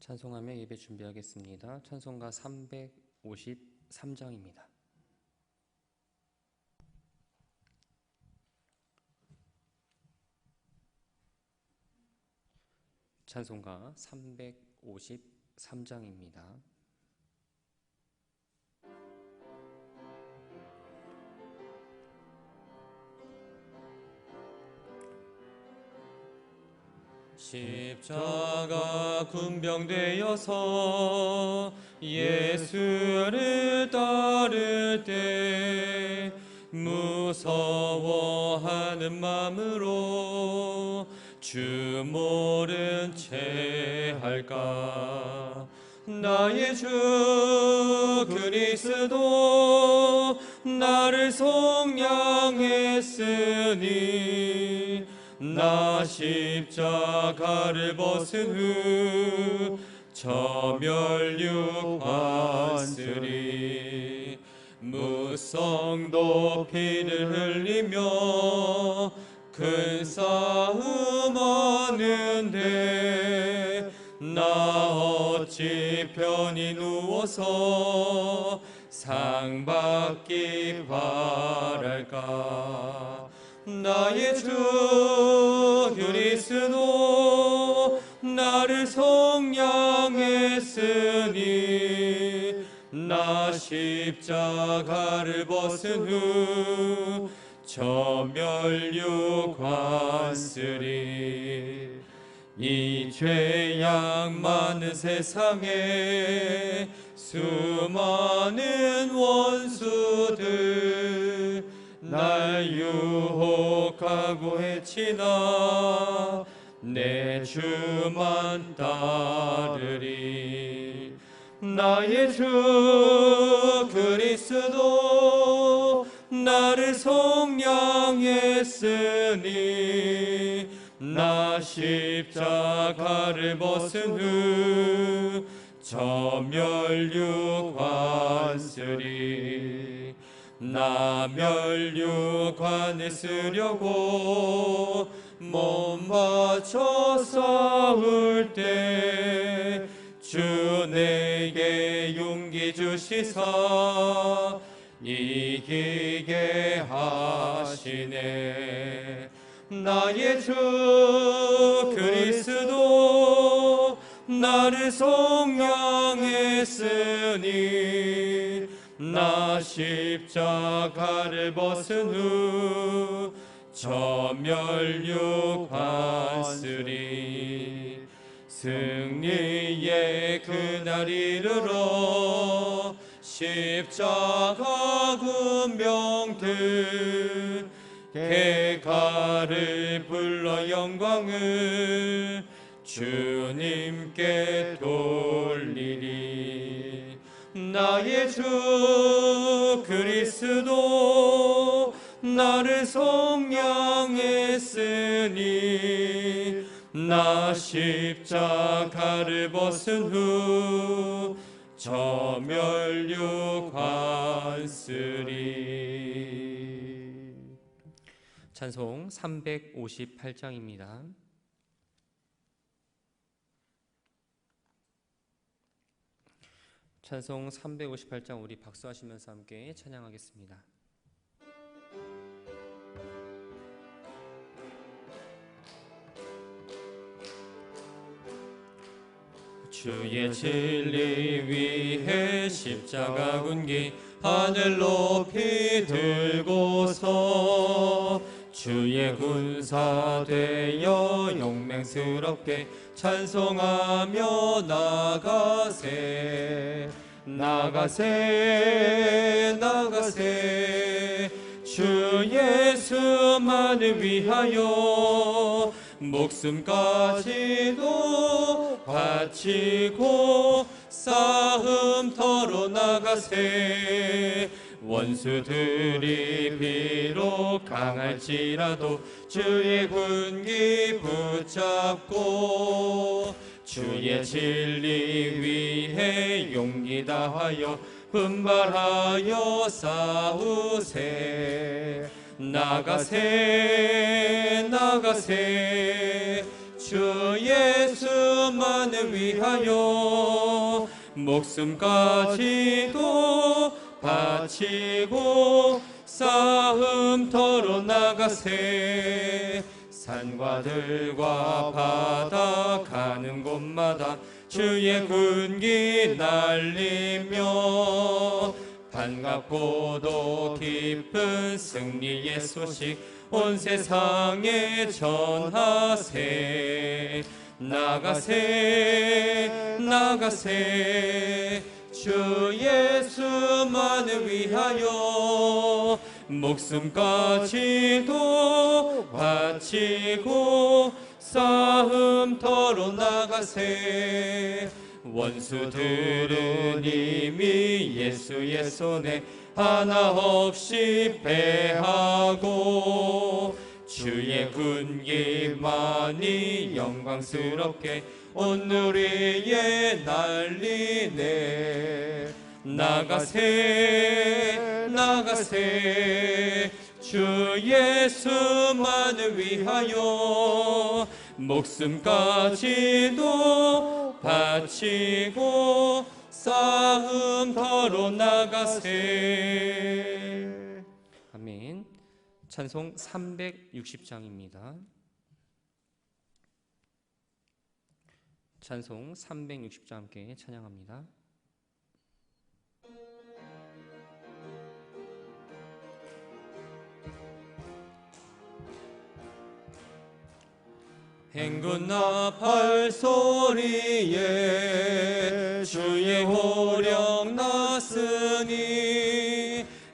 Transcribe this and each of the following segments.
찬송하며 예배 준비하겠습니다. 찬송가 353장입니다. 찬송가 353장입니다. 십자가 군병되어서 예수를 따를 때 무서워하는 마음으로 주 모른 채 할까. 나의 주 그리스도 나를 속량했으니 나 십자가를 벗은 후 저 멸육 왔으리. 무성도 피를 흘리며 큰 싸움 하는데 나 어찌 편히 누워서 상 받기 바랄까. 나의 주 그리스도 나를 속량했으니 나 십자가를 벗은 후 저 멸육 왔으리. 이 죄악많은 세상에 수많은 원수들 날 유혹하고 해치나 내 주만 따르리. 나의 주 그리스도 나를 속량했으니 나 십자가를 벗은 후 저 멸육 왔으리. 나 멸육관을 쓰려고 몸 바쳐 싸울 때 주 내게 용기 주시사 이기게 하시네. 나의 주 그리스도 나를 속량했으니 나 십자가를 벗은 후 저 멸육 왔으리. 승리의 그날 이르러 십자가 군병들 개가를 불러 영광을 주님께 돌리리. 나의 주 그리스도 나를 속량했으니 나 십자가를 벗은 후 저 멸육 왔으리. 찬송 358장입니다. 찬송 358장 우리 박수하시면서 함께 찬양하겠습니다. 주의 진리 위해 십자가 군기 하늘 높이 들고서 주의 군사 되어 용맹스럽게 찬송하며 나가세. 나가세 나가세 주 예수만을 위하여 목숨까지도 바치고 싸움터로 나가세. 원수들이 비록 강할지라도 주의 군기 붙잡고 주의 진리 위해 용기 다하여 분발하여 싸우세. 나가세 나가세 주 예수만을 위하여 목숨까지도 바치고 싸움터로 나가세. 산과 들과 바다 가는 곳마다 주의 군기 날리며 반갑고도 기쁜 승리의 소식 온 세상에 전하세. 나가세 나가세 주 예수만을 위하여 목숨까지도 바치고 싸움터로 나가세. 원수들은 이미 예수의 손에 하나 없이 패하고 주의 군기만이 영광스럽게 온 누리에 날리네. 나가세 나가세 주 예수만을 위하여 목숨까지도 바치고 싸움터로 나가세. 아멘. 찬송 360장입니다. 찬송 360장 함께 찬양합니다. 행군나 팔소리에 주의 호령 났으니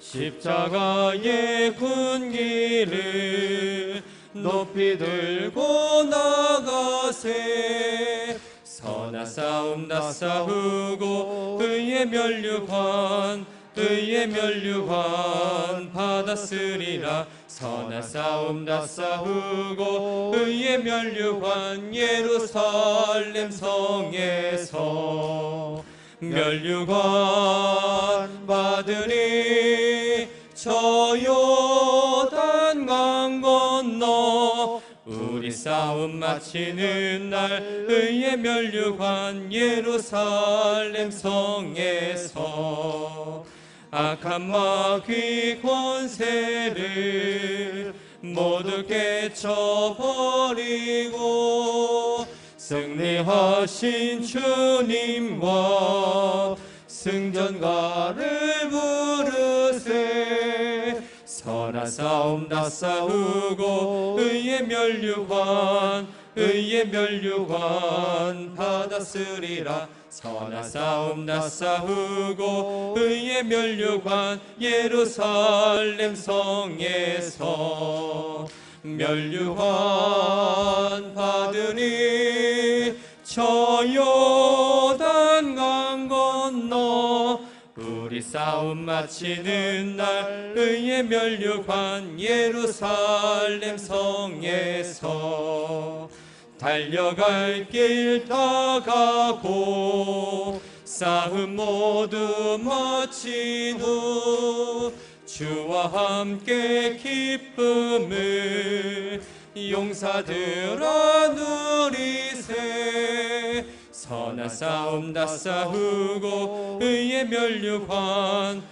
십자가의 군기를 높이 들고 나가세. 선한 싸움 다 싸우고 의의 면류관 받았으리라. 선한 싸움 다 싸우고 의의 면류관 예루살렘 성에서 면류관 받으리. 저 요단 강 건너 우리 싸움 마치는 날 의의 면류관 예루살렘 성에서 악한 마귀 권세를 모두 깨쳐버리고 승리하신 주님과 승전가를 부르세. 선한 싸움 다 싸우고 의의 면류관 받았으리라. 선한 싸움 다 싸우고 의의 면류관 예루살렘 성에서 면류관 받으니 저 요단 강 건너 우리 싸움 마치는 날 의의 면류관 예루살렘 성에서 달려갈 길 다 가고 싸움 모두 마친 후 주와 함께 기쁨을 용사들아 누리세. 선한 싸움 다 싸우고 의의 면류관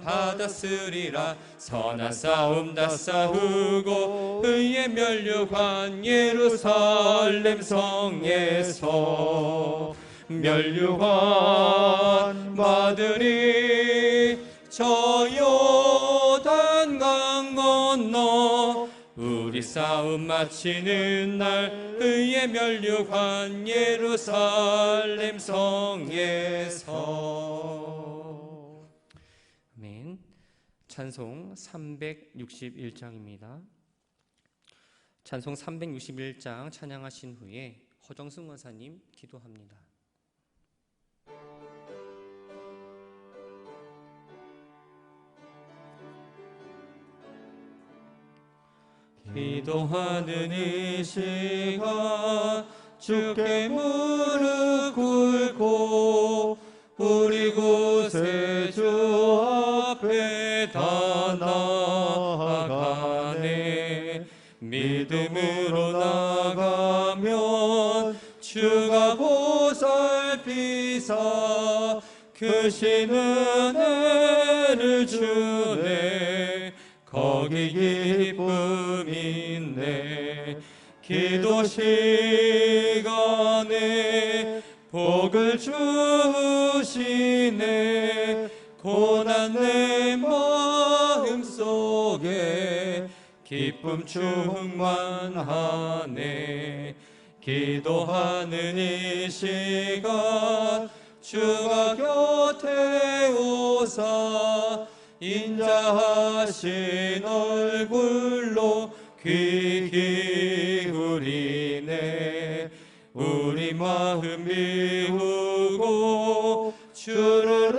받았으리라. 선한 싸움 다 싸우고 의의 면류관 예루살렘 성에서 면류관 받으리. 저 요단 강 건너 우리 싸움 마치는 날 의의 면류관 예루살렘 성에서. 아멘. 찬송 361장입니다. 찬송 361장 찬양하신 후에 허정승 원사님 기도합니다. 기도하는 이 시간 주께 무릎 꿇고 우리 구세주 앞에 다 나아가네. 믿음 믿음으로 나가면 주가 보살피사 크신 은혜를 주네. 거기 기쁨 있네. 기도 시간에 복을 주시네. 고난 내 마음 속에 기쁨 충만하네. 기도하는 이 시간 주가 곁에 오사 인자하신 얼굴로 귀 기울이네. 우리 마음 비우고 주를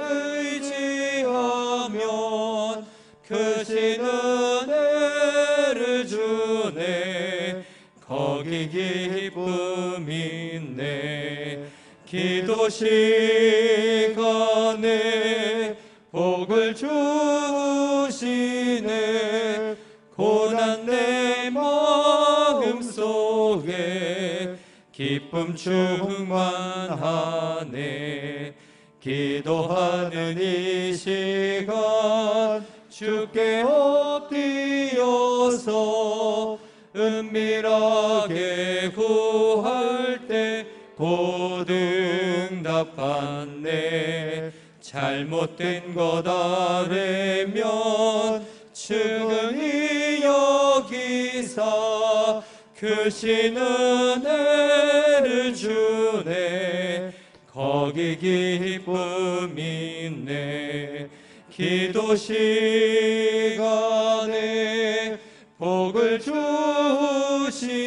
의지하면 크신 은혜를 주네. 거기 기쁨 있네. 기도 시간에 복을 주시네. 고난 내 마음 속에 기쁨 충만하네. 기도하는 이 시간 주께 엎드려서 은밀하게 구할 때 곧 응답받네. 잘못된 것 아래면 증언이 여기사 크신 은혜를 주네. 거기 기쁨 있네. 기도 시간에 복을 주시네.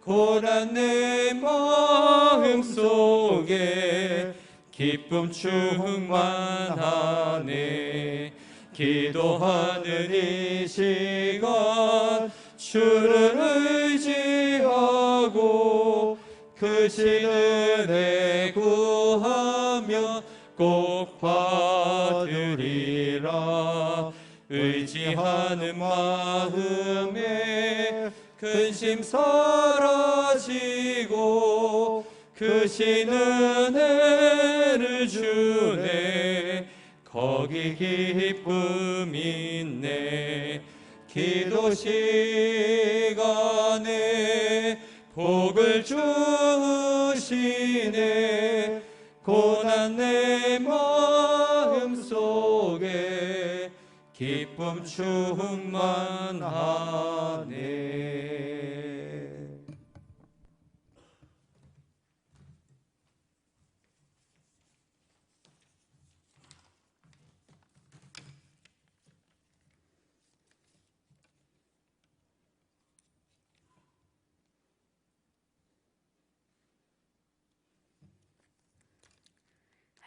고난 내 마음 속에 기쁨 충만하네. 기도하는 이 시간 주를 의지하고 크신 은혜 구하며 꼭 받으리라. 의지하는 마음에 근심 사라지고 크신 은혜를 주네. 거기 기쁨 있네. 기도 시간에 복을 주시네. 고난 내 마음 속에 기쁨 충만하네.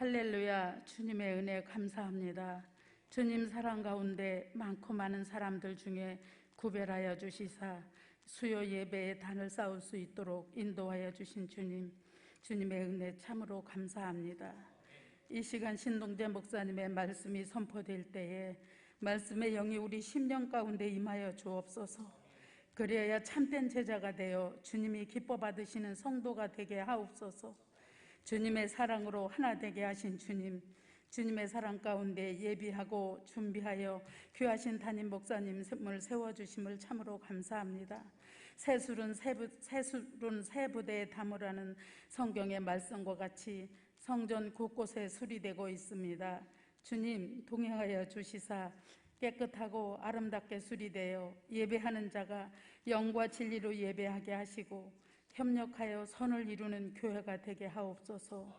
할렐루야. 주님의 은혜 감사합니다. 주님 사랑 가운데 많고 많은 사람들 중에 구별하여 주시사 수요 예배에 단을 쌓을 수 있도록 인도하여 주신 주님, 주님의 은혜 참으로 감사합니다. 이 시간 신동재 목사님의 말씀이 선포될 때에 말씀의 영이 우리 심령 가운데 임하여 주옵소서. 그래야 참된 제자가 되어 주님이 기뻐 받으시는 성도가 되게 하옵소서. 주님의 사랑으로 하나 되게 하신 주님, 주님의 사랑 가운데 예비하고 준비하여 귀하신 담임 목사님을 세워주심을 참으로 감사합니다. 새술은 세부대에 담으라는 성경의 말씀과 같이 성전 곳곳에 수리되고 있습니다. 주님 동행하여 주시사 깨끗하고 아름답게 수리되어 예배하는 자가 영과 진리로 예배하게 하시고 협력하여 선을 이루는 교회가 되게 하옵소서.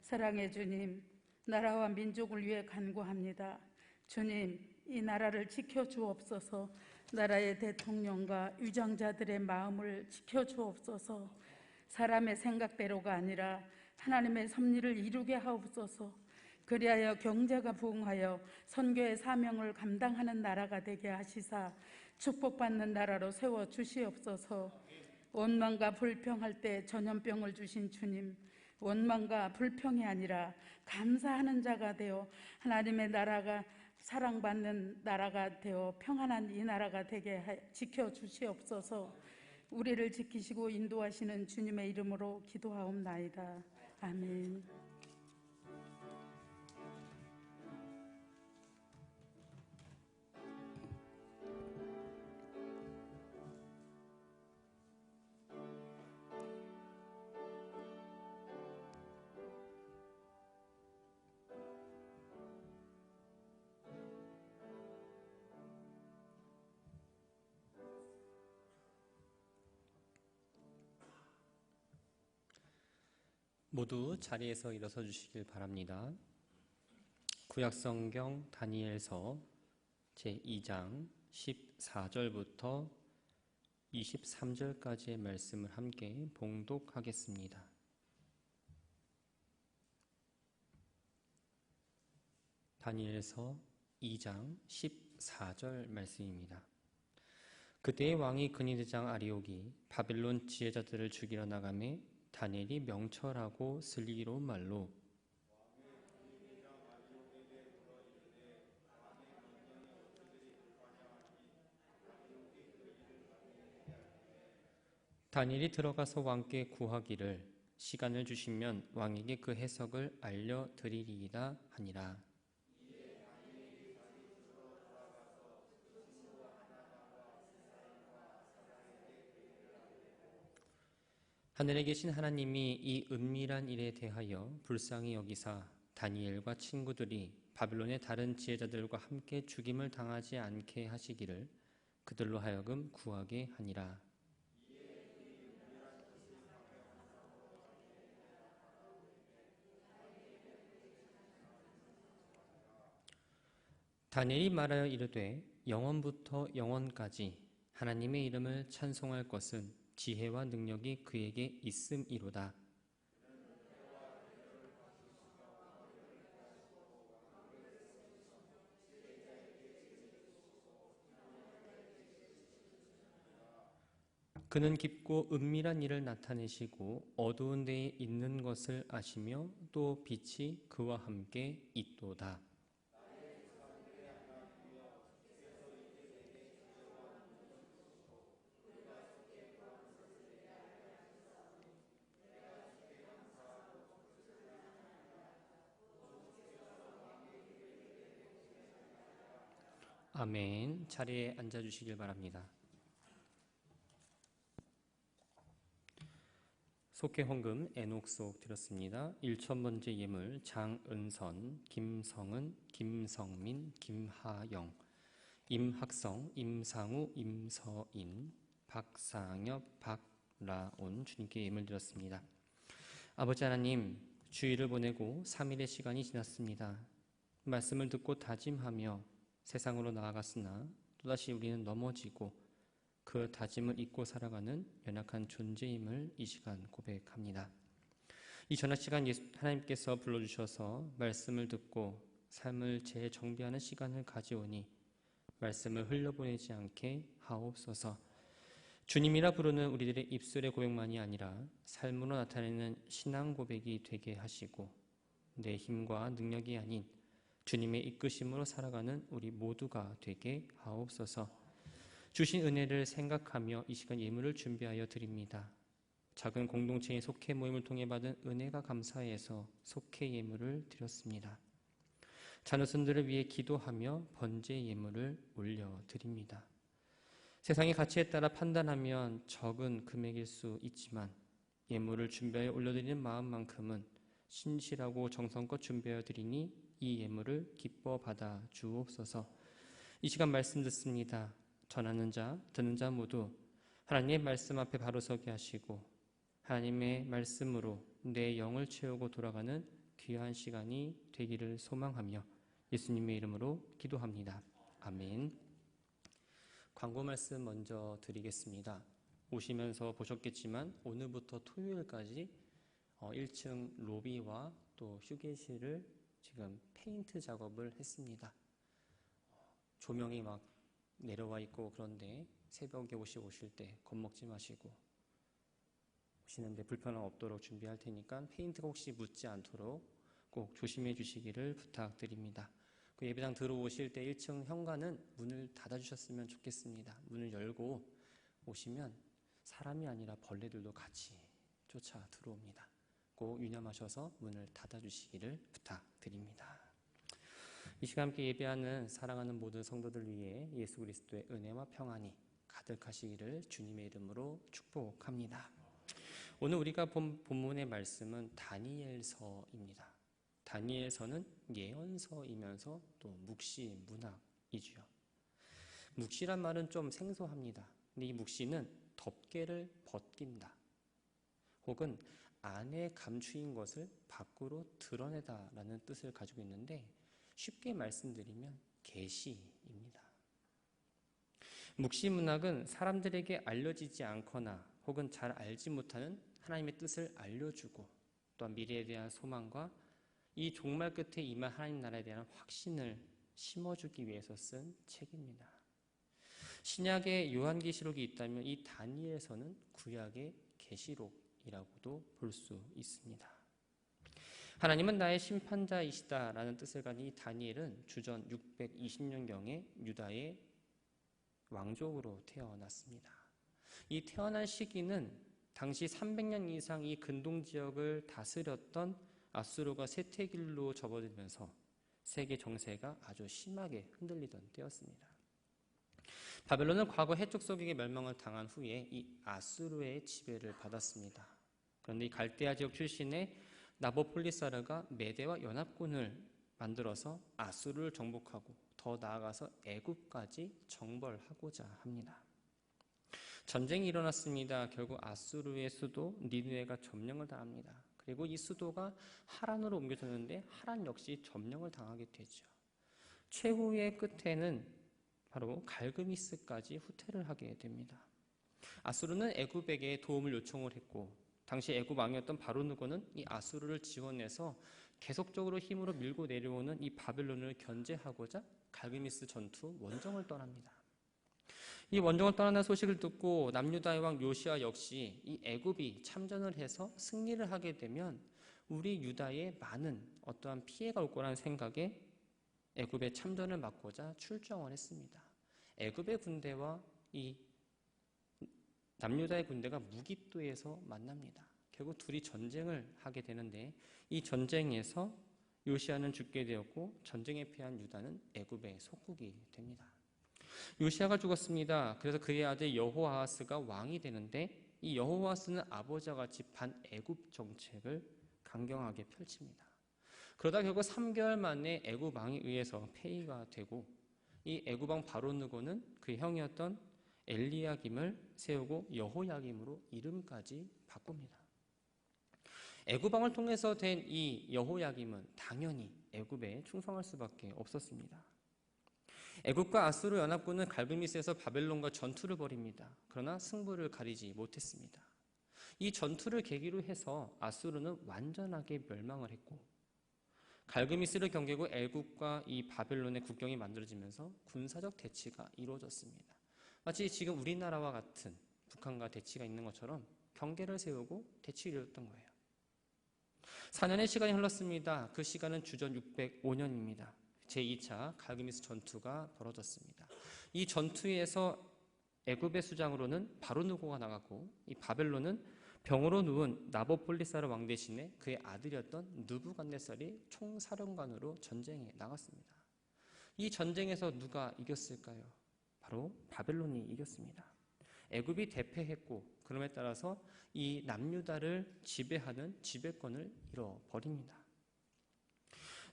사랑의 주님, 나라와 민족을 위해 간구합니다. 주님, 이 나라를 지켜주옵소서. 나라의 대통령과 위정자들의 마음을 지켜주옵소서. 사람의 생각대로가 아니라 하나님의 섭리를 이루게 하옵소서. 그리하여 경제가 부흥하여 선교의 사명을 감당하는 나라가 되게 하시사 축복받는 나라로 세워주시옵소서. 원망과 불평할 때 전염병을 주신 주님, 원망과 불평이 아니라 감사하는 자가 되어 하나님의 나라가 사랑받는 나라가 되어 평안한 이 나라가 되게 지켜주시옵소서. 우리를 지키시고 인도하시는 주님의 이름으로 기도하옵나이다. 아멘. 모두 자리에서 일어서 주시길 바랍니다. 구약성경 다니엘서 제2장 14절부터 23절까지의 말씀을 함께 봉독하겠습니다. 다니엘서 2장 14절 말씀입니다. 그때의 왕이 근위대장 아리옥이 바빌론 지혜자들을 죽이러 나가매 다니엘이 명철하고 슬기로운 말로 다니엘이 들어가서 왕께 구하기를 시간을 주시면 왕에게 그 해석을 알려드리리이다 하니라. 하늘에 계신 하나님이 이 은밀한 일에 대하여 불쌍히 여기사 다니엘과 친구들이 바빌론의 다른 지혜자들과 함께 죽임을 당하지 않게 하시기를 그들로 하여금 구하게 하니라. 다니엘이 말하여 이르되 영원부터 영원까지 하나님의 이름을 찬송할 것은 지혜와 능력이 그에게 있음이로다. 그는 깊고 은밀한 일을 나타내시고 어두운 데에 있는 것을 아시며 또 빛이 그와 함께 있도다. 아멘. 자리에 앉아주시길 바랍니다. 속회 헌금 애녹속 드렸습니다. 1,000번째 예물 장은선, 김성은, 김성민, 김하영, 임학성, 임상우, 임서인, 박상엽, 박라온 주님께 예물 드렸습니다. 아버지 하나님, 주일을 보내고 3일의 시간이 지났습니다. 말씀을 듣고 다짐하며 세상으로 나아갔으나 또다시 우리는 넘어지고 그 다짐을 잊고 살아가는 연약한 존재임을 이 시간 고백합니다. 이 저녁 시간 하나님께서 불러주셔서 말씀을 듣고 삶을 재정비하는 시간을 가져오니 말씀을 흘려보내지 않게 하옵소서. 주님이라 부르는 우리들의 입술의 고백만이 아니라 삶으로 나타내는 신앙 고백이 되게 하시고 내 힘과 능력이 아닌 주님의 이끄심으로 살아가는 우리 모두가 되게 하옵소서. 주신 은혜를 생각하며 이 시간 예물을 준비하여 드립니다. 작은 공동체의 속회 모임을 통해 받은 은혜가 감사해서 속회 예물을 드렸습니다. 자녀손들을 위해 기도하며 번제 예물을 올려드립니다. 세상의 가치에 따라 판단하면 적은 금액일 수 있지만 예물을 준비하여 올려드리는 마음만큼은 신실하고 정성껏 준비하여 드리니 이 예물을 기뻐 받아 주옵소서. 이 시간 말씀 듣습니다. 전하는 자, 듣는 자 모두 하나님의 말씀 앞에 바로 서게 하시고 하나님의 말씀으로 내 영을 채우고 돌아가는 귀한 시간이 되기를 소망하며 예수님의 이름으로 기도합니다. 아멘. 광고 말씀 먼저 드리겠습니다. 오시면서 보셨겠지만 오늘부터 토요일까지 1층 로비와 또 휴게실을 지금 페인트 작업을 했습니다. 조명이 막 내려와 있고 그런데 새벽에 오실 때 겁먹지 마시고 오시는데 불편함 없도록 준비할 테니까 페인트가 혹시 묻지 않도록 꼭 조심해 주시기를 부탁드립니다. 그 예배당 들어오실 때 1층 현관은 문을 닫아주셨으면 좋겠습니다. 문을 열고 오시면 사람이 아니라 벌레들도 같이 쫓아 들어옵니다. 꼭 유념하셔서 문을 닫아주시기를 부탁드립니다. 이 시간 함께 예배하는 사랑하는 모든 성도들 위해 예수 그리스도의 은혜와 평안이 가득하시기를 주님의 이름으로 축복합니다. 오늘 우리가 본 본문의 말씀은 다니엘서입니다. 다니엘서는 예언서이면서 또 묵시, 문학이지요. 묵시란 말은 좀 생소합니다. 근데 이 묵시는 덮개를 벗긴다, 혹은 안에 감추인 것을 밖으로 드러내다라는 뜻을 가지고 있는데, 쉽게 말씀드리면 계시입니다. 묵시 문학은 사람들에게 알려지지 않거나 혹은 잘 알지 못하는 하나님의 뜻을 알려주고, 또한 미래에 대한 소망과 이 종말 끝에 임할 하나님 나라에 대한 확신을 심어주기 위해서 쓴 책입니다. 신약의 요한계시록이 있다면 이 다니엘서는 구약의 계시록이라고도 볼 수 있습니다. 하나님은 나의 심판자이시다라는 뜻을 가진 이 다니엘은 주전 620년경에 유다의 왕족으로 태어났습니다. 이 태어난 시기는 당시 300년 이상 이 근동 지역을 다스렸던 아수르가 쇠퇴길로 접어들면서 세계 정세가 아주 심하게 흔들리던 때였습니다. 바벨론은 과거 해족 서기의 멸망을 당한 후에 이 아수르의 지배를 받았습니다. 그런데 이 갈대아 지역 출신의 나보폴리사르가 메대와 연합군을 만들어서 아수르를 정복하고 더 나아가서 애굽까지 정벌하고자 합니다. 전쟁이 일어났습니다. 결국 아수르의 수도 니느웨가 점령을 당합니다. 그리고 이 수도가 하란으로 옮겨졌는데 하란 역시 점령을 당하게 되죠. 최후의 끝에는 바로 갈그미스까지 후퇴를 하게 됩니다. 아수르는 애굽에게 도움을 요청을 했고, 당시 애굽 왕이었던 바로누고는 이 아수르를 지원해서 계속적으로 힘으로 밀고 내려오는 이 바벨론을 견제하고자 갈그미스 전투 원정을 떠납니다. 이 원정을 떠나는 소식을 듣고 남유다의 왕 요시아 역시 이 애굽이 참전을 해서 승리를 하게 되면 우리 유다에 많은 어떠한 피해가 올 거라는 생각에 애굽의 참전을 막고자 출정을 했습니다. 애굽의 군대와 이 남유다의 군대가 무깃도에서 만납니다. 결국 둘이 전쟁을 하게 되는데, 이 전쟁에서 요시아는 죽게 되었고 전쟁에 패한 유다는 애굽의 속국이 됩니다. 요시아가 죽었습니다. 그래서 그의 아들 여호아하스가 왕이 되는데, 이 여호아하스는 아버지와 같이 반애굽 정책을 강경하게 펼칩니다. 그러다 결국 3개월 만에 애굽 왕에 의해서 폐위가 되고, 이 애굽 왕 바로느고는 그의 형이었던 엘리야김을 세우고 여호야김으로 이름까지 바꿉니다. 애굽 왕을 통해서 된 이 여호야김은 당연히 애굽에 충성할 수밖에 없었습니다. 애굽과 아수르 연합군은 갈그미스에서 바벨론과 전투를 벌입니다. 그러나 승부를 가리지 못했습니다. 이 전투를 계기로 해서 아수르는 완전하게 멸망을 했고, 갈그미스를 경계고 애굽과 이 바벨론의 국경이 만들어지면서 군사적 대치가 이루어졌습니다. 마치 지금 우리나라와 같은 북한과 대치가 있는 것처럼 경계를 세우고 대치를 이뤘던 거예요. 4년의 시간이 흘렀습니다. 그 시간은 주전 605년입니다. 제2차 갈그미스 전투가 벌어졌습니다. 이 전투에서 애굽의 수장으로는 바로누고가 나갔고, 이 바벨론은 병으로 누운 나보폴리사르 왕 대신에 그의 아들이었던 느부갓네살이 총사령관으로 전쟁에 나갔습니다. 이 전쟁에서 누가 이겼을까요? 바로 바벨론이 이겼습니다. 애굽이 대패했고, 그럼에 따라서 이 남유다를 지배하는 지배권을 잃어버립니다.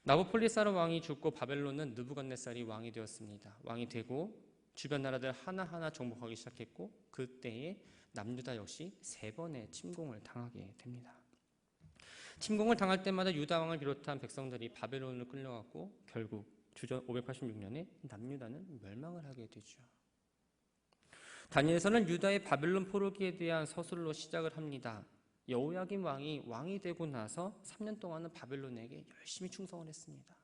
나보폴리사르 왕이 죽고 바벨론은 느부갓네살이 왕이 되었습니다. 왕이 되고 주변 나라들 하나하나 정복하기 시작했고, 그때에 남유다 역시 3번의 침공을 당하게 됩니다. 침공을 당할 때마다 유다 왕을 비롯한 백성들이 바벨론으로 끌려갔고, 결국 주전 586년에 남유다는 멸망을 하게 되죠. 다니엘서는 유다의 바벨론 포로기에 대한 서술로 시작을 합니다. 여호야김 왕이 되고 나서 3년 동안은 바벨론에게 열심히 충성을 했습니다.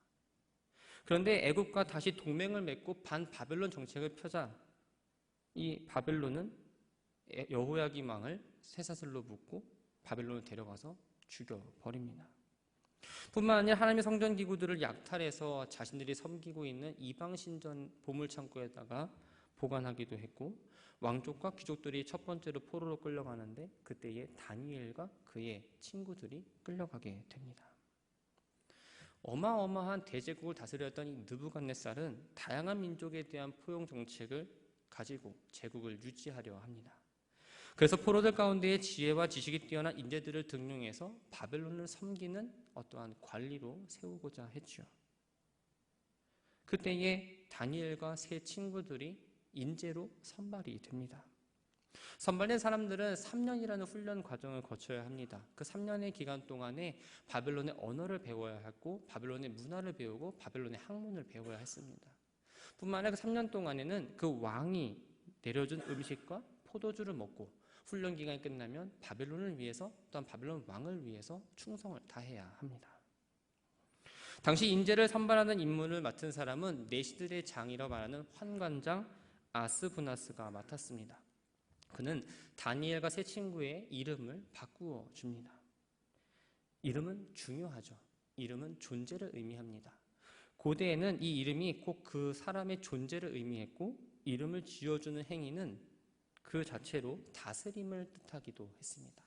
그런데 애굽과 다시 동맹을 맺고 반바벨론 정책을 펴자 이 바벨론은 여호야김 왕을 쇠사슬로 묶고 바벨론을 데려가서 죽여버립니다. 뿐만 아니라 하나님의 성전 기구들을 약탈해서 자신들이 섬기고 있는 이방 신전 보물 창고에다가 보관하기도 했고, 왕족과 귀족들이 첫 번째로 포로로 끌려가는데 그때에 다니엘과 그의 친구들이 끌려가게 됩니다. 어마어마한 대제국을 다스렸던 이 느부갓네살은 다양한 민족에 대한 포용 정책을 가지고 제국을 유지하려 합니다. 그래서 포로들 가운데에 지혜와 지식이 뛰어난 인재들을 등용해서 바벨론을 섬기는 어떠한 관리로 세우고자 했죠. 그때에 다니엘과 세 친구들이 인재로 선발이 됩니다. 선발된 사람들은 3년이라는 훈련 과정을 거쳐야 합니다. 그 3년의 기간 동안에 바벨론의 언어를 배워야 했고, 바벨론의 문화를 배우고, 바벨론의 학문을 배워야 했습니다. 뿐만 아니라 그 3년 동안에는 그 왕이 내려준 음식과 포도주를 먹고, 훈련 기간이 끝나면 바벨론을 위해서, 또한 바벨론 왕을 위해서 충성을 다해야 합니다. 당시 인재를 선발하는 임무를 맡은 사람은 내시들의 장이라고 말하는 환관장 아스부나스가 맡았습니다. 그는 다니엘과 세 친구의 이름을 바꾸어 줍니다. 이름은 중요하죠. 이름은 존재를 의미합니다. 고대에는 이 이름이 꼭 그 사람의 존재를 의미했고, 이름을 지어주는 행위는 그 자체로 다스림을 뜻하기도 했습니다.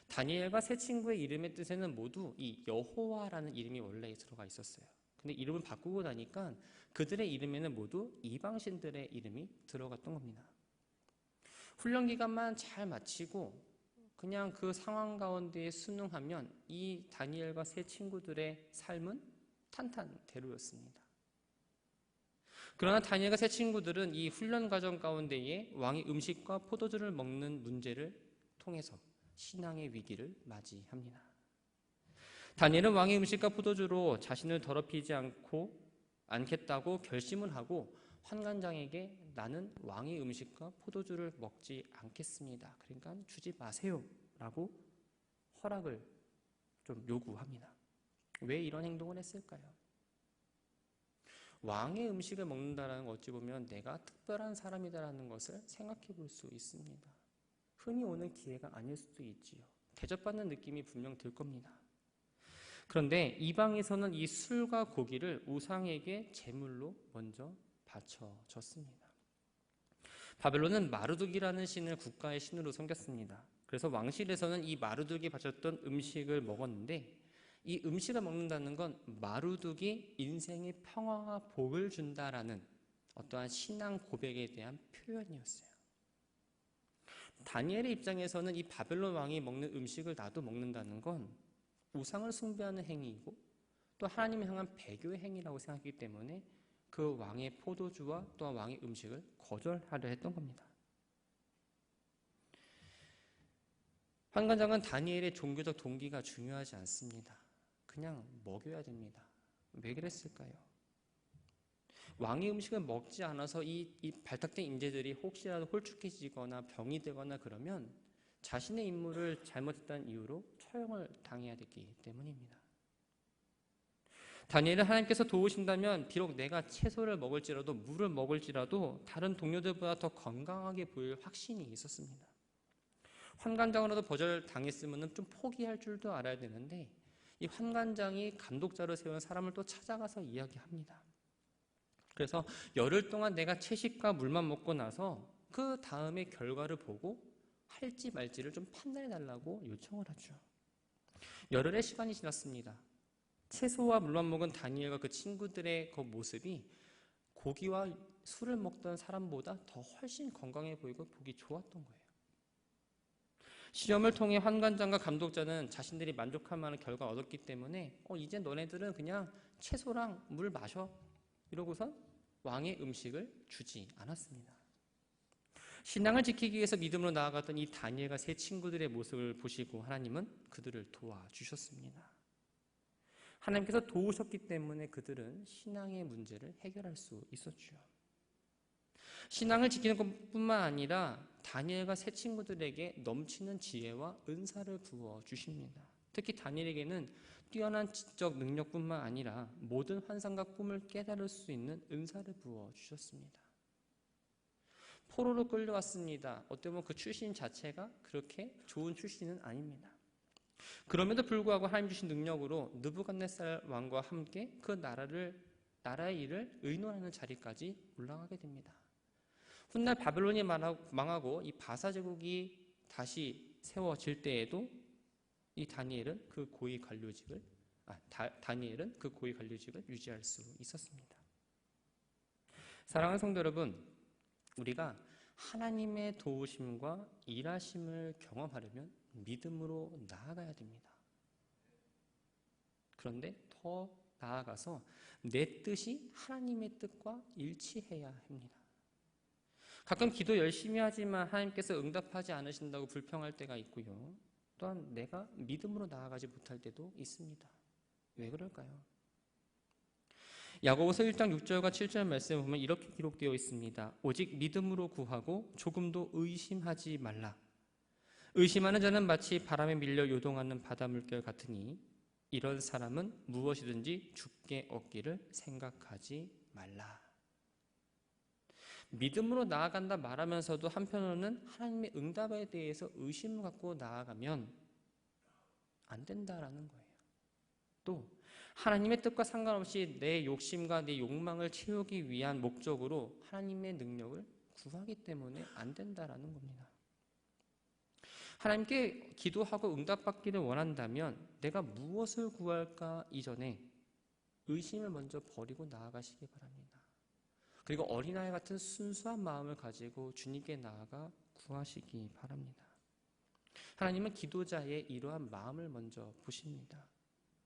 다니엘과 세 친구의 이름의 뜻에는 모두 이 여호와라는 이름이 원래 들어가 있었어요. 근데 이름을 바꾸고 나니까 그들의 이름에는 모두 이방신들의 이름이 들어갔던 겁니다. 훈련 기간만 잘 마치고 그냥 그 상황 가운데에 순응하면 이 다니엘과 세 친구들의 삶은 탄탄대로였습니다. 그러나 다니엘과 세 친구들은 이 훈련 과정 가운데에 왕이 음식과 포도주를 먹는 문제를 통해서 신앙의 위기를 맞이합니다. 다니엘은 왕의 음식과 포도주로 자신을 더럽히지 않겠다고 결심을 하고 환관장에게 나는 왕의 음식과 포도주를 먹지 않겠습니다. 그러니까 주지 마세요 라고 허락을 좀 요구합니다. 왜 이런 행동을 했을까요? 왕의 음식을 먹는다는 거 어찌 보면 내가 특별한 사람이다라는 것을 생각해 볼 수 있습니다. 흔히 오는 기회가 아닐 수도 있지요. 대접받는 느낌이 분명 들 겁니다. 그런데 이방에서는 이 술과 고기를 우상에게 제물로 먼저 바쳐졌습니다. 바벨론은 마르둑이라는 신을 국가의 신으로 섬겼습니다. 그래서 왕실에서는 이 마르둑이 바쳤던 음식을 먹었는데, 이 음식을 먹는다는 건 마르둑이 인생의 평화와 복을 준다라는 어떠한 신앙 고백에 대한 표현이었어요. 다니엘의 입장에서는 이 바벨론 왕이 먹는 음식을 나도 먹는다는 건 우상을 숭배하는 행위이고 또 하나님을 향한 배교의 행위라고 생각했기 때문에 그 왕의 포도주와 또한 왕의 음식을 거절하려 했던 겁니다. 환관장은 다니엘의 종교적 동기가 중요하지 않습니다. 그냥 먹여야 됩니다. 왜 그랬을까요? 왕의 음식을 먹지 않아서 이 발탁된 인재들이 혹시라도 홀쭉해지거나 병이 되거나 그러면 자신의 임무를 잘못했다는 이유로 처형을 당해야 되기 때문입니다. 다니엘은 하나님께서 도우신다면 비록 내가 채소를 먹을지라도 물을 먹을지라도 다른 동료들보다 더 건강하게 보일 확신이 있었습니다. 환관장으로도 거절당했으면 좀 포기할 줄도 알아야 되는데 이 환관장이 감독자로 세운 사람을 또 찾아가서 이야기합니다. 그래서 열흘 동안 내가 채식과 물만 먹고 나서 그 다음의 결과를 보고 할지 말지를 좀 판단해달라고 요청을 하죠. 열흘의 시간이 지났습니다. 채소와 물만 먹은 다니엘과 그 친구들의 그 모습이 고기와 술을 먹던 사람보다 더 훨씬 건강해 보이고 보기 좋았던 거예요. 시험을 통해 환관장과 감독자는 자신들이 만족할 만한 결과를 얻었기 때문에 이제 너네들은 그냥 채소랑 물 마셔 이러고선 왕의 음식을 주지 않았습니다. 신앙을 지키기 위해서 믿음으로 나아갔던 이 다니엘과 세 친구들의 모습을 보시고 하나님은 그들을 도와주셨습니다. 하나님께서 도우셨기 때문에 그들은 신앙의 문제를 해결할 수 있었죠. 신앙을 지키는 것뿐만 아니라 다니엘과 세 친구들에게 넘치는 지혜와 은사를 부어 주십니다. 특히 다니엘에게는 뛰어난 지적 능력뿐만 아니라 모든 환상과 꿈을 깨달을 수 있는 은사를 부어 주셨습니다. 포로로 끌려왔습니다. 어떻게 보면 그 출신 자체가 그렇게 좋은 출신은 아닙니다. 그럼에도 불구하고 하나님 주신 능력으로 느부갓네살 왕과 함께 그 나라의 일을 의논하는 자리까지 올라가게 됩니다. 훗날 바벨론이 망하고 이 바사 제국이 다시 세워질 때에도 이 다니엘은 그 고위 관료직을 유지할 수 있었습니다. 사랑하는 성도 여러분, 우리가 하나님의 도우심과 일하심을 경험하려면 믿음으로 나아가야 됩니다. 그런데 더 나아가서 내 뜻이 하나님의 뜻과 일치해야 합니다. 가끔 기도 열심히 하지만 하나님께서 응답하지 않으신다고 불평할 때가 있고요. 또한 내가 믿음으로 나아가지 못할 때도 있습니다. 왜 그럴까요? 야고보서 1장 6절과 7절 말씀을 보면 이렇게 기록되어 있습니다. 오직 믿음으로 구하고 조금도 의심하지 말라. 의심하는 자는 마치 바람에 밀려 요동하는 바다 물결 같으니 이런 사람은 무엇이든지 죽게 얻기를 생각하지 말라. 믿음으로 나아간다 말하면서도 한편으로는 하나님의 응답에 대해서 의심을 갖고 나아가면 안 된다라는 거예요. 또 하나님의 뜻과 상관없이 내 욕심과 내 욕망을 채우기 위한 목적으로 하나님의 능력을 구하기 때문에 안 된다라는 겁니다. 하나님께 기도하고 응답받기를 원한다면 내가 무엇을 구할까 이전에 의심을 먼저 버리고 나아가시기 바랍니다. 그리고 어린아이 같은 순수한 마음을 가지고 주님께 나아가 구하시기 바랍니다. 하나님은 기도자의 이러한 마음을 먼저 보십니다.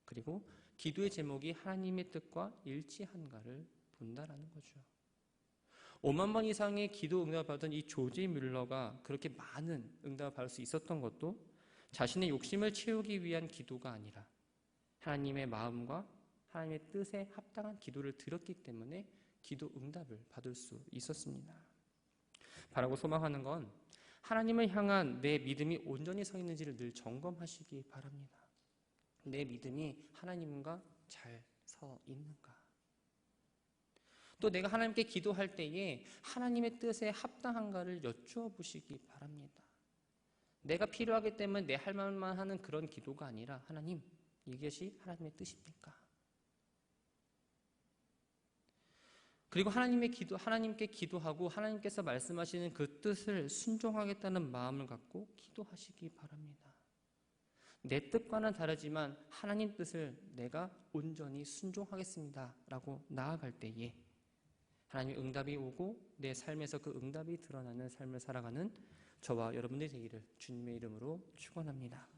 그리고 기도의 제목이 하나님의 뜻과 일치한가를 본다라는 거죠. 5만 번 이상의 기도 응답을 받은 이 조지 뮬러가 그렇게 많은 응답을 받을 수 있었던 것도 자신의 욕심을 채우기 위한 기도가 아니라 하나님의 마음과 하나님의 뜻에 합당한 기도를 드렸기 때문에 기도 응답을 받을 수 있었습니다. 바라고 소망하는 건 하나님을 향한 내 믿음이 온전히 서 있는지를 늘 점검하시기 바랍니다. 내 믿음이 하나님과 잘 서 있는가? 또 내가 하나님께 기도할 때에 하나님의 뜻에 합당한가를 여쭈어 보시기 바랍니다. 내가 필요하기 때문에 내 할 말만 하는 그런 기도가 아니라 하나님, 이것이 하나님의 뜻입니까? 그리고 하나님께 기도하고 하나님께서 말씀하시는 그 뜻을 순종하겠다는 마음을 갖고 기도하시기 바랍니다. 내 뜻과는 다르지만 하나님 뜻을 내가 온전히 순종하겠습니다 라고 나아갈 때에 하나님의 응답이 오고 내 삶에서 그 응답이 드러나는 삶을 살아가는 저와 여러분들이 되기를 주님의 이름으로 축원합니다.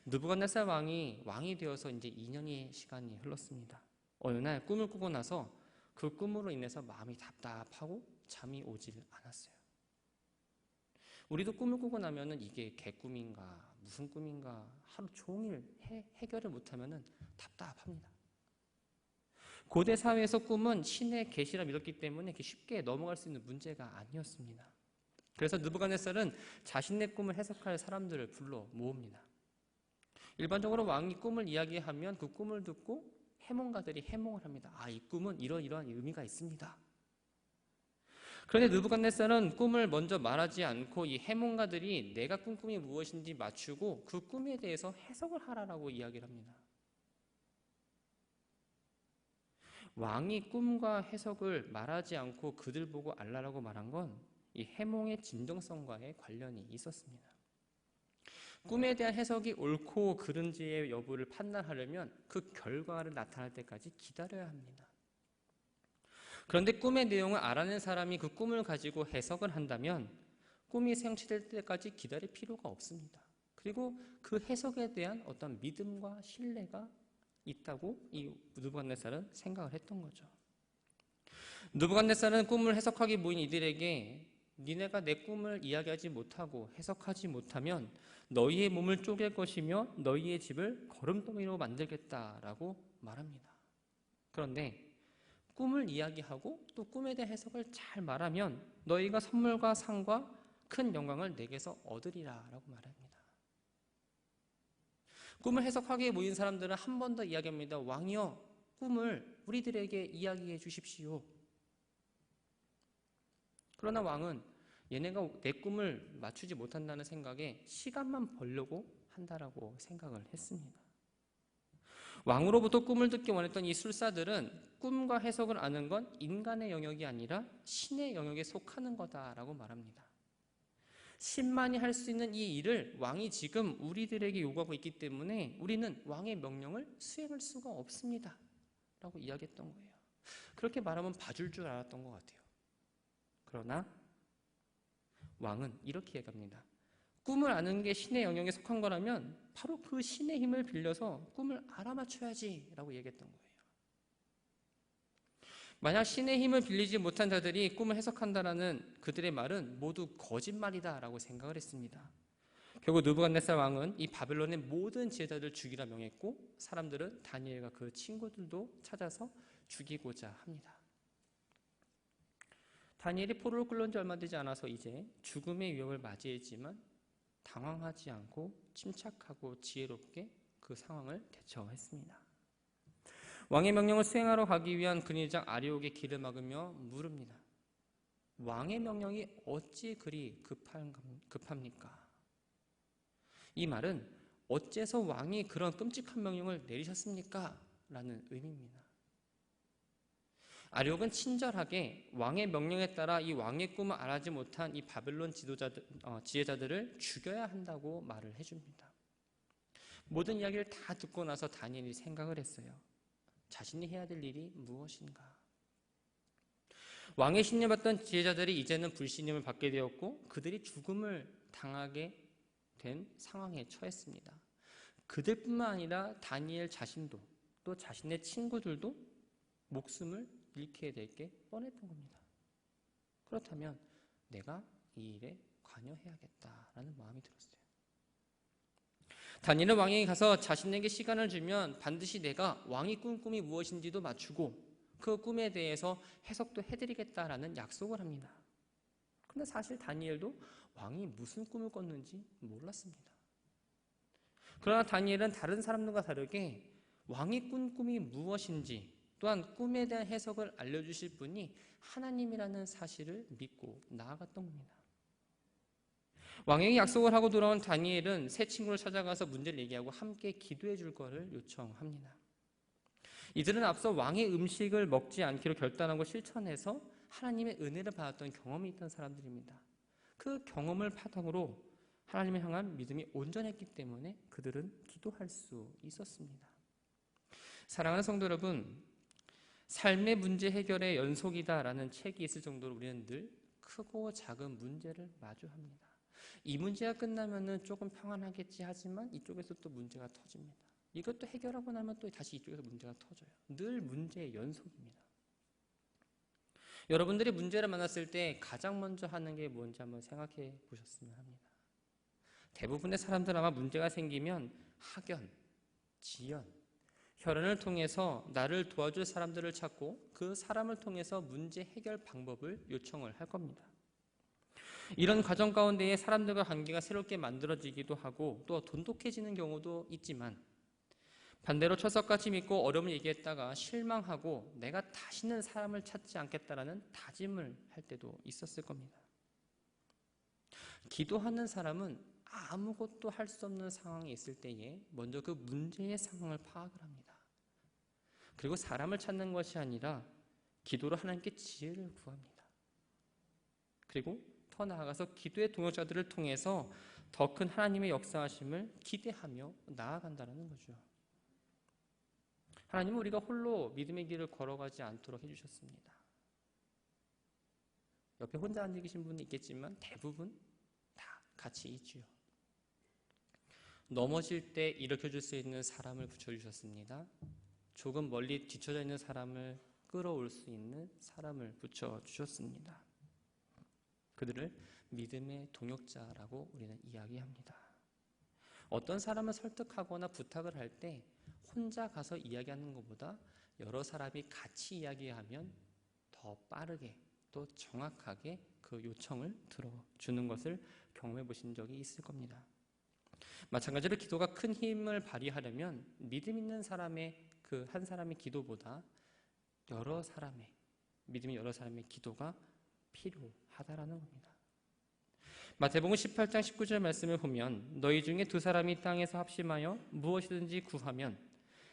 느부갓네살 왕이 되어서 이제 2년의 시간이 흘렀습니다. 어느 날 꿈을 꾸고 나서 그 꿈으로 인해서 마음이 답답하고 잠이 오질 않았어요. 우리도 꿈을 꾸고 나면은 이게 개꿈인가 무슨 꿈인가 하루 종일 해결을 못하면은 답답합니다. 고대 사회에서 꿈은 신의 계시라 믿었기 때문에 이렇게 쉽게 넘어갈 수 있는 문제가 아니었습니다. 그래서 느부갓네살은 자신의 꿈을 해석할 사람들을 불러 모읍니다. 일반적으로 왕이 꿈을 이야기하면 그 꿈을 듣고 해몽가들이 해몽을 합니다. 이 꿈은 이러이러한 의미가 있습니다. 그런데 느부갓네살은 꿈을 먼저 말하지 않고 이 해몽가들이 내가 꾼 꿈이 무엇인지 맞추고 그 꿈에 대해서 해석을 하라라고 이야기를 합니다. 왕이 꿈과 해석을 말하지 않고 그들 보고 알라라고 말한 건 이 해몽의 진정성과의 관련이 있었습니다. 꿈에 대한 해석이 옳고 그른지의 여부를 판단하려면 그 결과를 나타날 때까지 기다려야 합니다. 그런데 꿈의 내용을 알아낸 사람이 그 꿈을 가지고 해석을 한다면 꿈이 성취될 때까지 기다릴 필요가 없습니다. 그리고 그 해석에 대한 어떤 믿음과 신뢰가 있다고 이 느부갓네살은 생각을 했던 거죠. 느부갓네살은 꿈을 해석하기 모인 이들에게 니네가 내 꿈을 이야기하지 못하고 해석하지 못하면 너희의 몸을 쪼갤 것이며 너희의 집을 거름더미로 만들겠다라고 말합니다. 그런데 꿈을 이야기하고 또 꿈에 대한 해석을 잘 말하면 너희가 선물과 상과 큰 영광을 내게서 얻으리라라고 말합니다. 꿈을 해석하기에 모인 사람들은 한 번 더 이야기합니다. 왕이여, 꿈을 우리들에게 이야기해 주십시오. 그러나 왕은 얘네가 내 꿈을 맞추지 못한다는 생각에 시간만 벌려고 한다라고 생각을 했습니다. 왕으로부터 꿈을 듣기 원했던 이 술사들은 꿈과 해석을 아는 건 인간의 영역이 아니라 신의 영역에 속하는 거다라고 말합니다. 신만이 할 수 있는 이 일을 왕이 지금 우리들에게 요구하고 있기 때문에 우리는 왕의 명령을 수행할 수가 없습니다 라고 이야기했던 거예요. 그렇게 말하면 봐줄 줄 알았던 것 같아요. 그러나 왕은 이렇게 얘기합니다. 꿈을 아는 게 신의 영역에 속한 거라면 바로 그 신의 힘을 빌려서 꿈을 알아맞혀야지 라고 얘기했던 거예요. 만약 신의 힘을 빌리지 못한 자들이 꿈을 해석한다라는 그들의 말은 모두 거짓말이다 라고 생각을 했습니다. 결국 느부갓네살 왕은 이 바벨론의 모든 지혜자들을 죽이라 명했고 사람들은 다니엘과 그 친구들도 찾아서 죽이고자 합니다. 다니엘이 포로로 끌려온 지 얼마 되지 않아서 이제 죽음의 위협을 맞이했지만 당황하지 않고 침착하고 지혜롭게 그 상황을 대처했습니다. 왕의 명령을 수행하러 가기 위한 근위장 아리옥의 길을 막으며 물읍니다. 왕의 명령이 어찌 그리 급합니까? 이 말은 어째서 왕이 그런 끔찍한 명령을 내리셨습니까? 라는 의미입니다. 아리옥은 친절하게 왕의 명령에 따라 이 왕의 꿈을 알지 못한 이 바벨론 지혜자들을 죽여야 한다고 말을 해줍니다. 모든 이야기를 다 듣고 나서 다니엘이 생각을 했어요. 자신이 해야 될 일이 무엇인가? 왕의 신임 받던 지혜자들이 이제는 불신임을 받게 되었고 그들이 죽음을 당하게 된 상황에 처했습니다. 그들뿐만 아니라 다니엘 자신도 또 자신의 친구들도 목숨을 잃게 될 게 뻔했던 겁니다. 그렇다면 내가 이 일에 관여해야겠다라는 마음이 들었어요. 다니엘은 왕에게 가서 자신에게 시간을 주면 반드시 내가 왕이 꾼 꿈이 무엇인지도 맞추고 그 꿈에 대해서 해석도 해드리겠다라는 약속을 합니다. 그런데 사실 다니엘도 왕이 무슨 꿈을 꿨는지 몰랐습니다. 그러나 다니엘은 다른 사람들과 다르게 왕이 꾼 꿈이 무엇인지 또한 꿈에 대한 해석을 알려주실 분이 하나님이라는 사실을 믿고 나아갔던 겁니다. 왕에게 약속을 하고 돌아온 다니엘은 새 친구를 찾아가서 문제를 얘기하고 함께 기도해 줄 것을 요청합니다. 이들은 앞서 왕의 음식을 먹지 않기로 결단하고 실천해서 하나님의 은혜를 받았던 경험이 있던 사람들입니다. 그 경험을 바탕으로 하나님을 향한 믿음이 온전했기 때문에 그들은 기도할 수 있었습니다. 사랑하는 성도 여러분, 삶의 문제 해결의 연속이다라는 책이 있을 정도로 우리는 늘 크고 작은 문제를 마주합니다. 이 문제가 끝나면은 조금 평안하겠지 하지만 이쪽에서 또 문제가 터집니다. 이것도 해결하고 나면 또 다시 이쪽에서 문제가 터져요. 늘 문제의 연속입니다. 여러분들이 문제를 만났을 때 가장 먼저 하는 게 뭔지 한번 생각해 보셨으면 합니다. 대부분의 사람들 아마 문제가 생기면 학연, 지연, 혈연을 통해서 나를 도와줄 사람들을 찾고 그 사람을 통해서 문제 해결 방법을 요청을 할 겁니다. 이런 과정 가운데에 사람들과 관계가 새롭게 만들어지기도 하고 또 돈독해지는 경우도 있지만 반대로 철석같이 믿고 어려움을 얘기했다가 실망하고 내가 다시는 사람을 찾지 않겠다라는 다짐을 할 때도 있었을 겁니다. 기도하는 사람은 아무것도 할 수 없는 상황에 있을 때에 먼저 그 문제의 상황을 파악을 합니다. 그리고 사람을 찾는 것이 아니라 기도로 하나님께 지혜를 구합니다. 그리고 더 나아가서 기도의 동역자들을 통해서 더 큰 하나님의 역사하심을 기대하며 나아간다는 거죠. 하나님은 우리가 홀로 믿음의 길을 걸어가지 않도록 해주셨습니다. 옆에 혼자 앉아 계신 분이 있겠지만 대부분 다 같이 있지요. 넘어질 때 일으켜줄 수 있는 사람을 붙여주셨습니다. 조금 멀리 뒤쳐져 있는 사람을 끌어올 수 있는 사람을 붙여주셨습니다. 그들을 믿음의 동역자라고 우리는 이야기합니다. 어떤 사람을 설득하거나 부탁을 할 때 혼자 가서 이야기하는 것보다 여러 사람이 같이 이야기하면 더 빠르게 또 정확하게 그 요청을 들어주는 것을 경험해 보신 적이 있을 겁니다. 마찬가지로 기도가 큰 힘을 발휘하려면 믿음 있는 사람의 그 한 사람의 기도보다 믿음이 여러 사람의 기도가 필요하다라는 겁니다. 마태복음 18장 19절 말씀을 보면 너희 중에 두 사람이 땅에서 합심하여 무엇이든지 구하면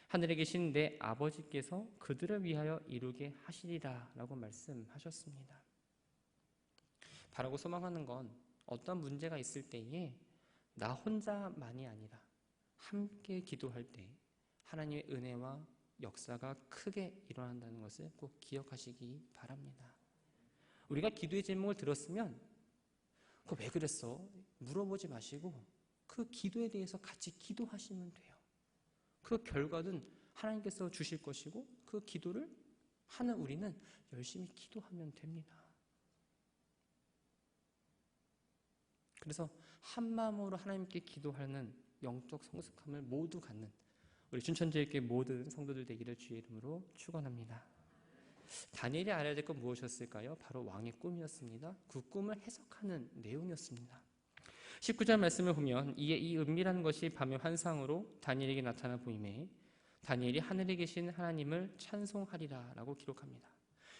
하늘에 계신 내 아버지께서 그들을 위하여 이루게 하시리라 라고 말씀하셨습니다. 바라고 소망하는 건 어떤 문제가 있을 때에 나 혼자만이 아니라 함께 기도할 때 하나님의 은혜와 역사가 크게 일어난다는 것을 꼭 기억하시기 바랍니다. 우리가 기도의 제목을 들었으면 그거 왜 그랬어? 물어보지 마시고 그 기도에 대해서 같이 기도하시면 돼요. 그 결과는 하나님께서 주실 것이고 그 기도를 하는 우리는 열심히 기도하면 됩니다. 그래서 한 마음으로 하나님께 기도하는 영적 성숙함을 모두 갖는 우리 춘천제일교회 모든 성도들 되기를 주의 이름으로 축원합니다. 다니엘이 알아야 될 건 무엇이었을까요? 바로 왕의 꿈이었습니다. 그 꿈을 해석하는 내용이었습니다. 19절 말씀을 보면 이에 이 은밀한 것이 밤의 환상으로 다니엘에게 나타나 보이매 다니엘이 하늘에 계신 하나님을 찬송하리라 라고 기록합니다.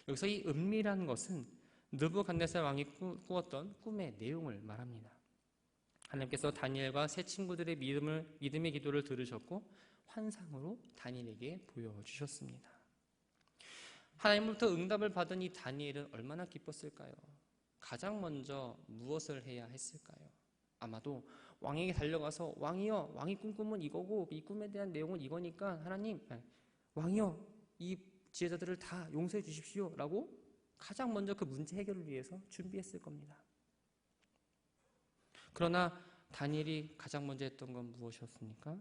여기서 이 은밀한 것은 느부갓네살 왕이 꾸었던 꿈의 내용을 말합니다. 하나님께서 다니엘과 세 친구들의 믿음의 기도를 들으셨고 환상으로 다니엘에게 보여주셨습니다. 하나님으로부터 응답을 받은 이 다니엘은 얼마나 기뻤을까요? 가장 먼저 무엇을 해야 했을까요? 아마도 왕에게 달려가서 왕이여, 왕이 꿈꾸면 이거고 이 꿈에 대한 내용은 이거니까 하나님, 왕이여, 이 지혜자들을 다 용서해 주십시오 라고 가장 먼저 그 문제 해결을 위해서 준비했을 겁니다. 그러나 다니엘이 가장 먼저 했던 건 무엇이었습니까?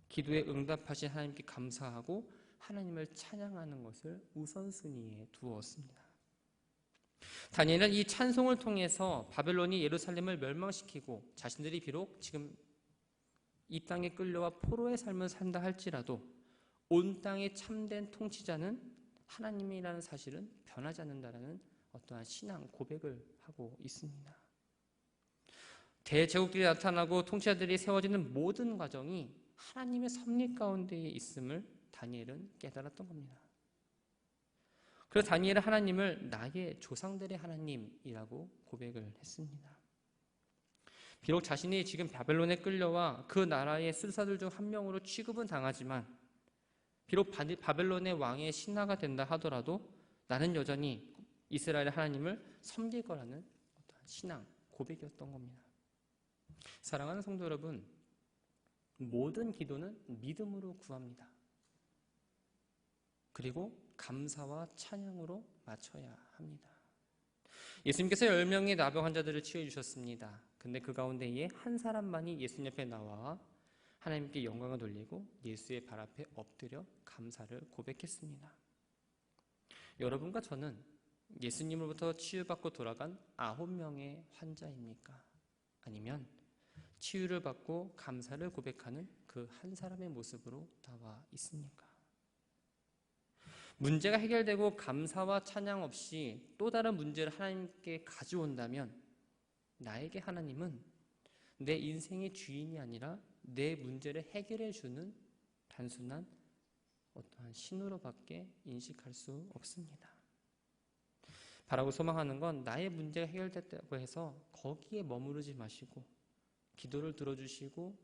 기도에 응답하신 하나님께 감사하고 하나님을 찬양하는 것을 우선순위에 두었습니다. 다니엘은 이 찬송을 통해서 바벨론이 예루살렘을 멸망시키고 자신들이 비록 지금 이 땅에 끌려와 포로의 삶을 산다 할지라도 온 땅의 참된 통치자는 하나님이라는 사실은 변하지 않는다라는 어떠한 신앙 고백을 하고 있습니다. 대제국들이 나타나고 통치자들이 세워지는 모든 과정이 하나님의 섭리 가운데에 있음을 다니엘은 깨달았던 겁니다. 그래서 다니엘은 하나님을 나의 조상들의 하나님이라고 고백을 했습니다. 비록 자신이 지금 바벨론에 끌려와 그 나라의 술사들 중 한 명으로 취급은 당하지만 비록 바벨론의 왕의 신하가 된다 하더라도 나는 여전히 이스라엘의 하나님을 섬길 거라는 어떤 신앙 고백이었던 겁니다. 사랑하는 성도 여러분, 모든 기도는 믿음으로 구합니다. 그리고 감사와 찬양으로 맞춰야 합니다. 예수님께서 10명의 나병 환자들을 치유해주셨습니다. 근데 그 가운데에 한 사람만이 예수님 옆에 나와 하나님께 영광을 돌리고 예수의 발 앞에 엎드려 감사를 고백했습니다. 여러분과 저는 예수님으로부터 치유받고 돌아간 9명의 환자입니까? 아니면 치유를 받고 감사를 고백하는 그 한 사람의 모습으로 나와 있습니까? 문제가 해결되고 감사와 찬양 없이 또 다른 문제를 하나님께 가져온다면 나에게 하나님은 내 인생의 주인이 아니라 내 문제를 해결해 주는 단순한 어떠한 신호로밖에 인식할 수 없습니다. 바라고 소망하는 건 나의 문제가 해결됐다고 해서 거기에 머무르지 마시고 기도를 들어주시고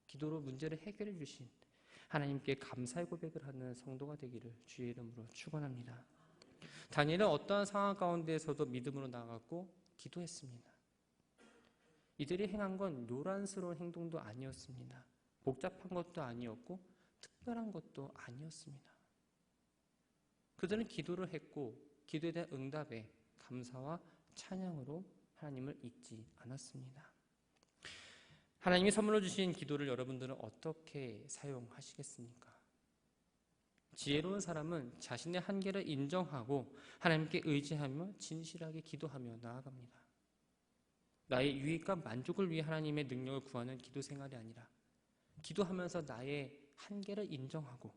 기도로 문제를 해결해 주신 하나님께 감사의 고백을 하는 성도가 되기를 주의 이름으로 축원합니다. 다니엘은 어떠한 상황 가운데에서도 믿음으로 나아갔고 기도했습니다. 이들이 행한 건 요란스러운 행동도 아니었습니다. 복잡한 것도 아니었고 특별한 것도 아니었습니다. 그들은 기도를 했고 기도에 대한 응답에 감사와 찬양으로 하나님을 잊지 않았습니다. 하나님이 선물로 주신 기도를 여러분들은 어떻게 사용하시겠습니까? 지혜로운 사람은 자신의 한계를 인정하고 하나님께 의지하며 진실하게 기도하며 나아갑니다. 나의 유익과 만족을 위해 하나님의 능력을 구하는 기도 생활이 아니라 기도하면서 나의 한계를 인정하고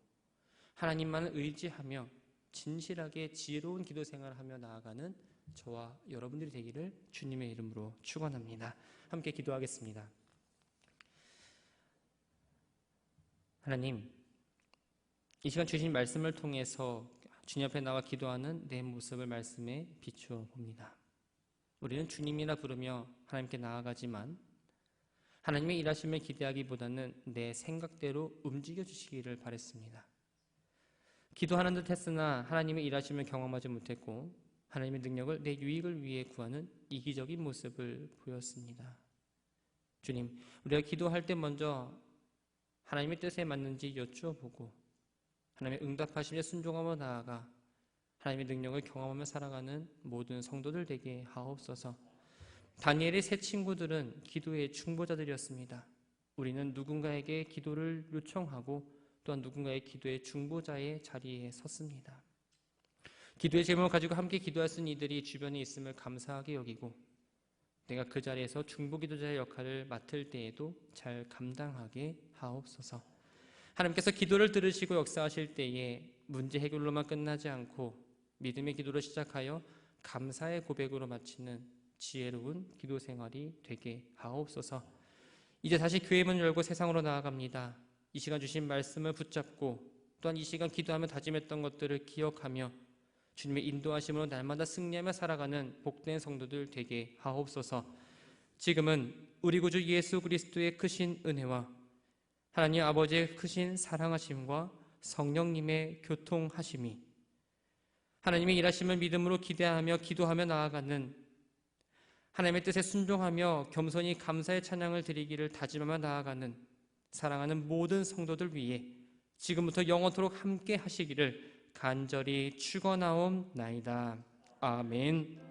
하나님만을 의지하며 진실하게 지혜로운 기도 생활을 하며 나아가는 저와 여러분들이 되기를 주님의 이름으로 축원합니다. 함께 기도하겠습니다. 하나님, 이 시간 주신 말씀을 통해서 주님 앞에 나와 기도하는 내 모습을 말씀에 비추어 봅니다. 우리는 주님이라 부르며 하나님께 나아가지만 하나님의 일하심을 기대하기보다는 내 생각대로 움직여 주시기를 바랬습니다. 기도하는 듯 했으나 하나님의 일하심을 경험하지 못했고 하나님의 능력을 내 유익을 위해 구하는 이기적인 모습을 보였습니다. 주님, 우리가 기도할 때 먼저 하나님의 뜻에 맞는지 여쭈어보고 하나님의 응답하심에 순종하며 나아가 하나님의 능력을 경험하며 살아가는 모든 성도들 되게 하옵소서. 다니엘의 세 친구들은 기도의 중보자들이었습니다. 우리는 누군가에게 기도를 요청하고 또한 누군가의 기도의 중보자의 자리에 섰습니다. 기도의 제목을 가지고 함께 기도할 수 있는 이들이 주변에 있음을 감사하게 여기고 내가 그 자리에서 중보기도자의 역할을 맡을 때에도 잘 감당하게 하옵소서. 하나님께서 기도를 들으시고 역사하실 때에 문제 해결로만 끝나지 않고 믿음의 기도를 시작하여 감사의 고백으로 마치는 지혜로운 기도 생활이 되게 하옵소서. 이제 다시 교회 문을 열고 세상으로 나아갑니다. 이 시간 주신 말씀을 붙잡고 또한 이 시간 기도하며 다짐했던 것들을 기억하며 주님의 인도하심으로 날마다 승리하며 살아가는 복된 성도들 되게 하옵소서. 지금은 우리 구주 예수 그리스도의 크신 은혜와 하나님 아버지의 크신 사랑하심과 성령님의 교통하심이 하나님의 일하심을 믿음으로 기대하며 기도하며 나아가는 하나님의 뜻에 순종하며 겸손히 감사의 찬양을 드리기를 다짐하며 나아가는 사랑하는 모든 성도들 위해 지금부터 영원토록 함께 하시기를 간절히 축원하옵나이다. 아멘.